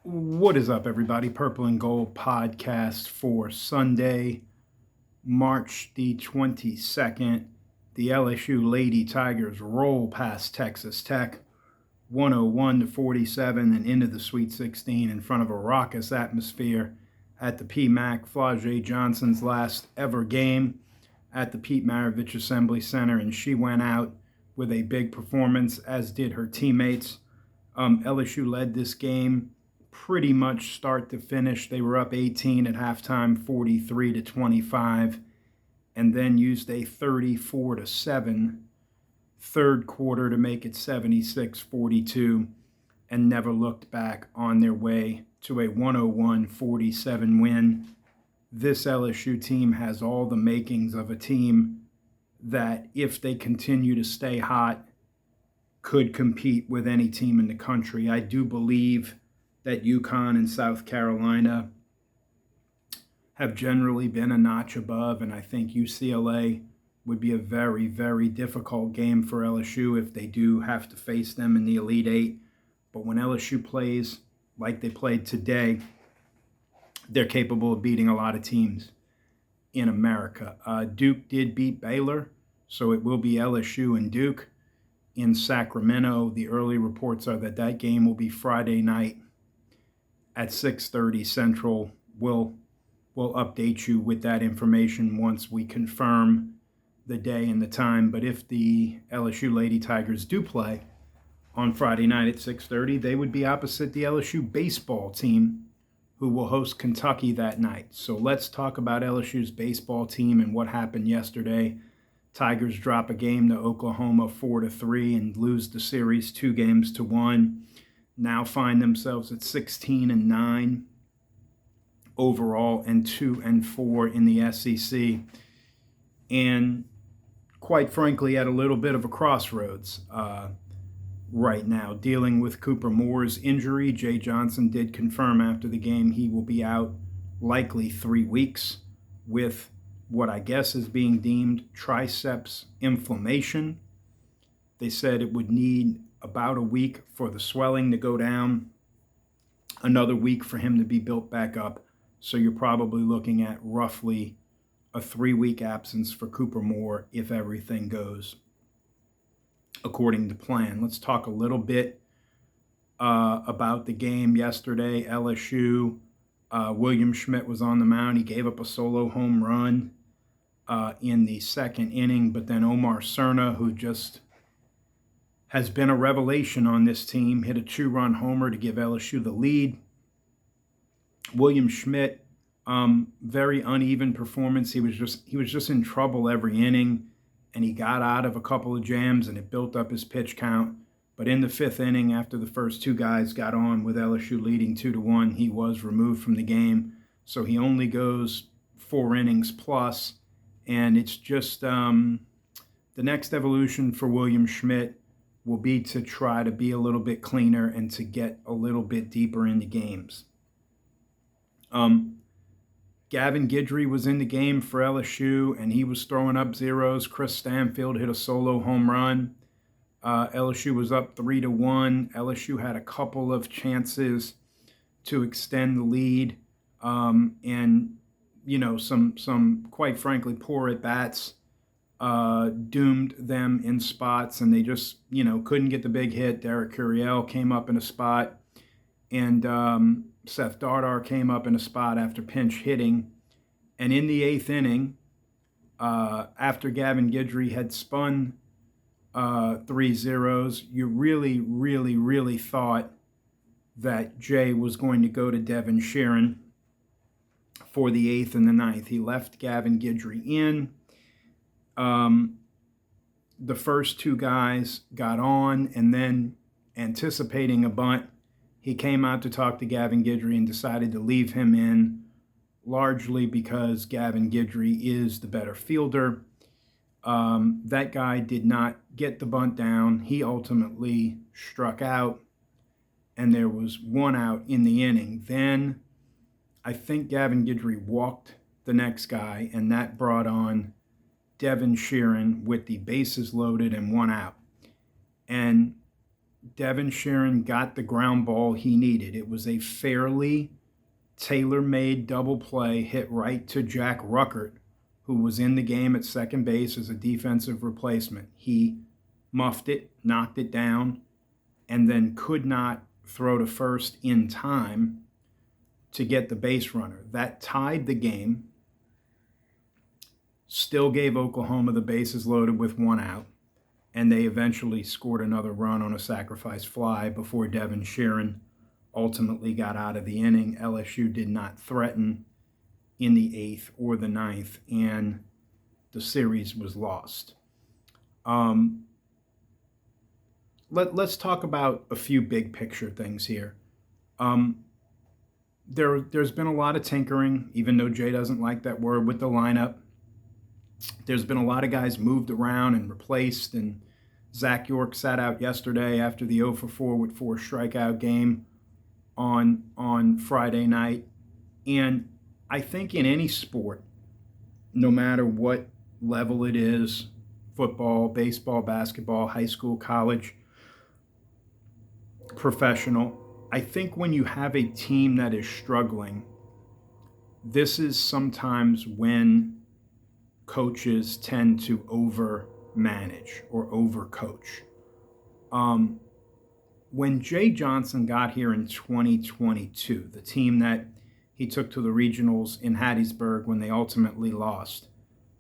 What is up, everybody? Purple and Gold podcast for Sunday, March the 22nd. The LSU Lady Tigers roll past Texas Tech 101-47 and into the Sweet 16 in front of a raucous atmosphere at the PMAC. Flau'jae Johnson's last ever game at the Pete Maravich Assembly Center, and she went out with a big performance, as did her teammates. LSU led this game pretty much start to finish. They were up 18 at halftime, 43-25, and then used a 34-7 third quarter to make it 76-42, and never looked back on their way to a 101-47 win. This LSU team has all the makings of a team that, if they continue to stay hot, could compete with any team in the country. I do believe that UConn and South Carolina have generally been a notch above, and I think UCLA would be a very, very difficult game for LSU if they do have to face them in the Elite Eight. But when LSU plays like they played today, they're capable of beating a lot of teams in America. Duke did beat Baylor, so it will be LSU and Duke in Sacramento. The early reports are that that game will be Friday night at 6:30 Central. We'll update you with that information once we confirm the day and the time. But if the LSU Lady Tigers do play on Friday night at 6:30, they would be opposite the LSU baseball team, who will host Kentucky that night. So let's talk about LSU's baseball team and what happened yesterday. Tigers drop a game to Oklahoma 4-3 and lose the series 2-1. Now find themselves at 16-9 overall and 2-4 in the SEC. And quite frankly, at a little bit of a crossroads right now, dealing with Cooper Moore's injury. Jay Johnson did confirm after the game he will be out likely 3 weeks with what I guess is being deemed triceps inflammation. They said it would need about a week for the swelling to go down, another week for him to be built back up. So you're probably looking at roughly a 3-week absence for Cooper Moore if everything goes according to plan. Let's talk a little bit about the game yesterday. LSU, William Schmidt was on the mound. He gave up a solo home run in the second inning, but then Omar Cerna, who just has been a revelation on this team, hit a 2-run homer to give LSU the lead. William Schmidt, very uneven performance. He was just in trouble every inning, and he got out of a couple of jams, and it built up his pitch count. But in the fifth inning, after the first two guys got on with LSU leading 2-1, he was removed from the game. So he only goes 4 innings plus, and it's just the next evolution for William Schmidt will be to try to be a little bit cleaner and to get a little bit deeper into games. Gavin Guidry was in the game for LSU, and he was throwing up zeros. Chris Stanfield hit a solo home run. LSU was up 3-1. LSU had a couple of chances to extend the lead, and some quite frankly poor at bats doomed them in spots, and they just couldn't get the big hit. Derek Curiel came up in a spot, and Seth Dardar came up in a spot after pinch hitting. And in the 8th inning, after Gavin Guidry had spun 3 zeros, you really, really, really thought that Jay was going to go to Devin Sheeran for the 8th and the 9th. He left Gavin Guidry in. The first two guys got on, and then, anticipating a bunt, he came out to talk to Gavin Guidry and decided to leave him in, largely because Gavin Guidry is the better fielder. That guy did not get the bunt down. He ultimately struck out, and there was 1 out in the inning. Then I think Gavin Guidry walked the next guy, and that brought on Devin Sheeran with the bases loaded and 1 out. And Devin Sheeran got the ground ball he needed. It was a fairly tailor-made double play hit right to Jack Ruckert, who was in the game at second base as a defensive replacement. He muffed it, knocked it down, and then could not throw to first in time to get the base runner. That tied the game, still gave Oklahoma the bases loaded with one out, and they eventually scored another run on a sacrifice fly before Devin Sheeran ultimately got out of the inning. LSU did not threaten in the 8th or the 9th, and the series was lost. Let's talk about a few big picture things here. There's been a lot of tinkering, even though Jay doesn't like that word, with the lineup. There's been a lot of guys moved around and replaced, and Zach York sat out yesterday after the 0 for 4 with 4 strikeout game on Friday night. And I think in any sport, no matter what level it is, football, baseball, basketball, high school, college, professional, I think when you have a team that is struggling, this is sometimes when coaches tend to over-manage or over-coach. When Jay Johnson got here in 2022, the team that he took to the regionals in Hattiesburg when they ultimately lost,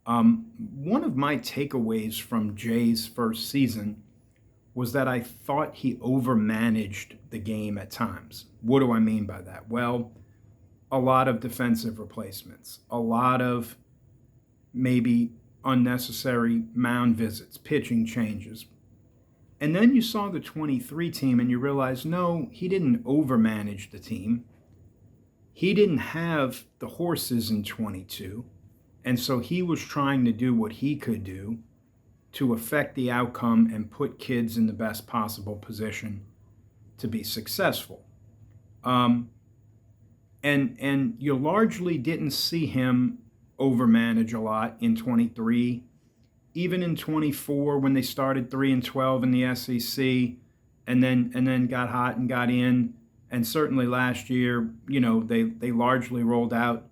one of my takeaways from Jay's first season was that I thought he over-managed the game at times. What do I mean by that? Well, a lot of defensive replacements, a lot of maybe unnecessary mound visits, pitching changes. And then you saw the 23 team and you realize, no, he didn't overmanage the team. He didn't have the horses in 22. And so he was trying to do what he could do to affect the outcome and put kids in the best possible position to be successful. And you largely didn't see him overmanage a lot in 23, even in 24 when they started 3-12 in the SEC, and then got hot and got in. And certainly last year, they largely rolled out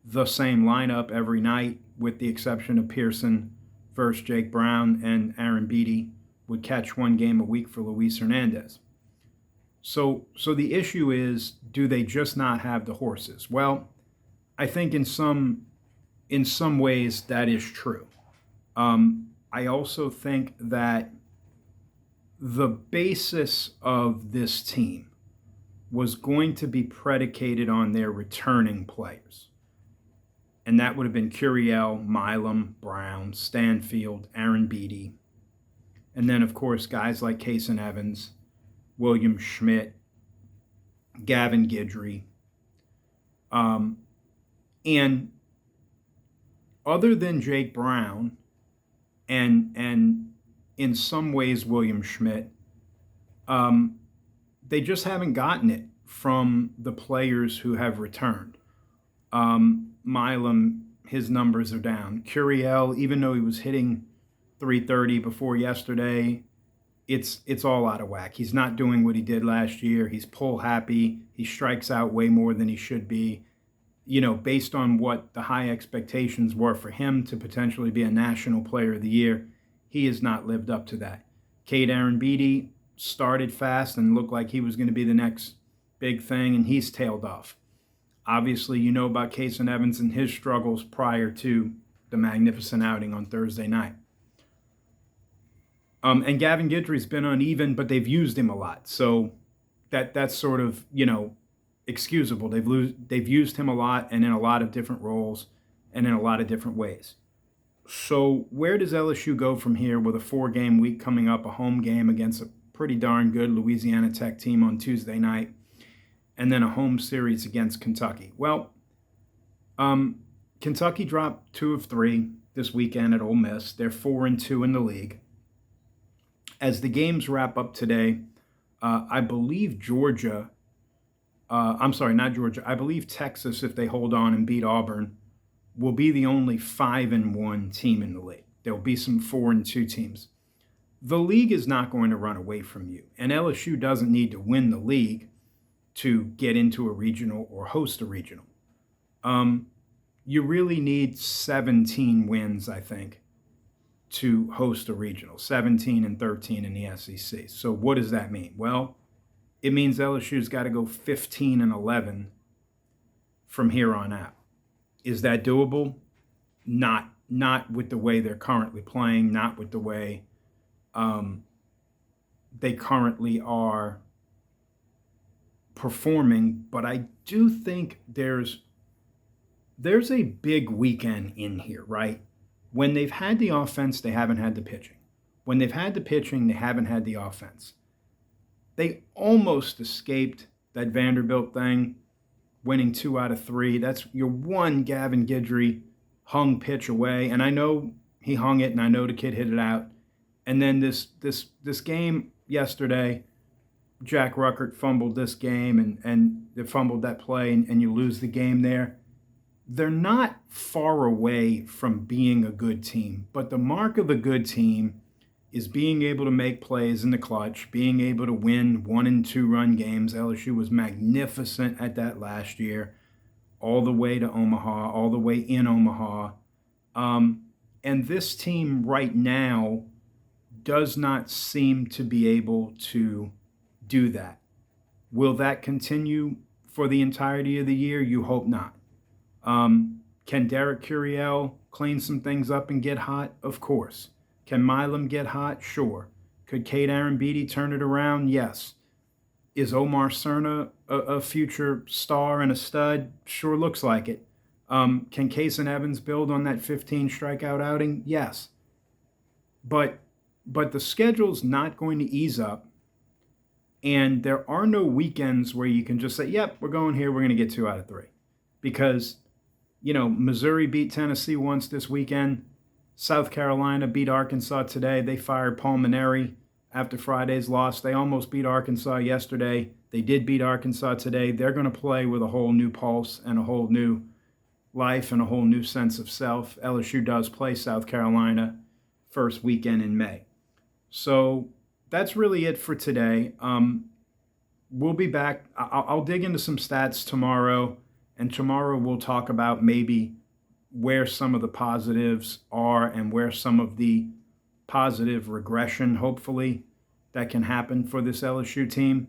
the same lineup every night, with the exception of Pearson versus Jake Brown, and Aaron Beatty would catch one game a week for Luis Hernandez. So the issue is, do they just not have the horses? Well, I think in some ways that is true. I also think that the basis of this team was going to be predicated on their returning players. And that would have been Curiel, Milam, Brown, Stanfield, Aaron Beatty. And then, of course, guys like Kason Evans, William Schmidt, Gavin Guidry. And other than Jake Brown and in some ways William Schmidt, they just haven't gotten it from the players who have returned. Milam, his numbers are down. Curiel, even though he was hitting .330 before yesterday, it's all out of whack. He's not doing what he did last year. He's pull happy. He strikes out way more than he should be. Based on what the high expectations were for him to potentially be a National Player of the Year, he has not lived up to that. Aaron Beatty started fast and looked like he was going to be the next big thing, and he's tailed off. Obviously, you know about Kason Evans and his struggles prior to the magnificent outing on Thursday night. And Gavin Guidry's been uneven, but they've used him a lot. So that's sort of, excusable. They've used him a lot and in a lot of different roles and in a lot of different ways. So where does LSU go from here with a 4-game week coming up, a home game against a pretty darn good Louisiana Tech team on Tuesday night, and then a home series against Kentucky? Well, Kentucky dropped 2 of 3 this weekend at Ole Miss. They're 4-2 in the league. As the games wrap up today, I believe I believe Texas, if they hold on and beat Auburn, will be the only 5-1 team in the league. There will be some 4-2 teams. the league is not going to run away from you. And LSU doesn't need to win the league to get into a regional or host a regional. You really need 17 wins, I think, to host a regional, 17 and 13 in the SEC. So what does that mean? Well, it means LSU's got to go 15 and 11 from here on out. Is that doable? Not with the way they're currently playing, not with the way they currently are performing. But I do think there's a big weekend in here, right? When they've had the offense, they haven't had the pitching. When they've had the pitching, they haven't had the offense. They almost escaped that Vanderbilt thing, winning 2 out of 3. That's your one Gavin Guidry hung pitch away. And I know he hung it, and I know the kid hit it out. And then this game yesterday, Jack Ruckert fumbled this game, and they fumbled that play, and you lose the game there. They're not far away from being a good team, but the mark of a good team is being able to make plays in the clutch, being able to win 1 and 2 run games. LSU was magnificent at that last year, all the way to Omaha, all the way in Omaha. And this team right now does not seem to be able to do that. Will that continue for the entirety of the year? You hope not. Can Derek Curiel clean some things up and get hot? Of course. Can Milam get hot? Sure. Could Kate Arambidi turn it around? Yes. Is Omar Cerna a future star and a stud? Sure looks like it. Can Kason Evans build on that 15 strikeout outing? Yes. But the schedule's not going to ease up, and there are no weekends where you can just say, yep, we're going here, we're going to get 2 out of 3. Because Missouri beat Tennessee once this weekend. South Carolina beat Arkansas today. They fired Paul Mainieri after Friday's loss. They almost beat Arkansas yesterday. They did beat Arkansas today. They're going to play with a whole new pulse and a whole new life and a whole new sense of self. LSU does play South Carolina first weekend in May. So that's really it for today. We'll be back. I'll dig into some stats tomorrow. And tomorrow we'll talk about maybe where some of the positives are and where some of the positive regression, hopefully, that can happen for this LSU team.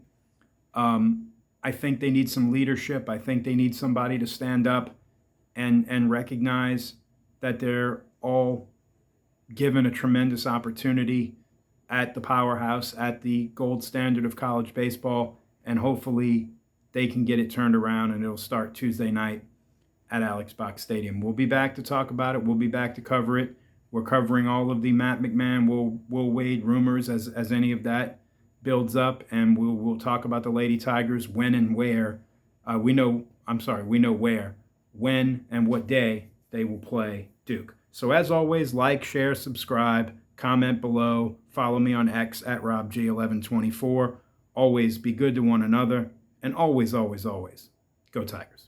I think they need some leadership. I think they need somebody to stand up and recognize that they're all given a tremendous opportunity at the powerhouse, at the gold standard of college baseball, and hopefully they can get it turned around, and it'll start Tuesday night at Alex Box Stadium. We'll be back to talk about it. We'll be back to cover it. We're covering all of the Matt McMahon, Will Wade rumors as any of that builds up, and we'll talk about the Lady Tigers, when and where. We know where, when, and what day they will play Duke. So as always, like, share, subscribe, comment below, follow me on X at RobG1124. Always be good to one another. And always, always, always, go Tigers.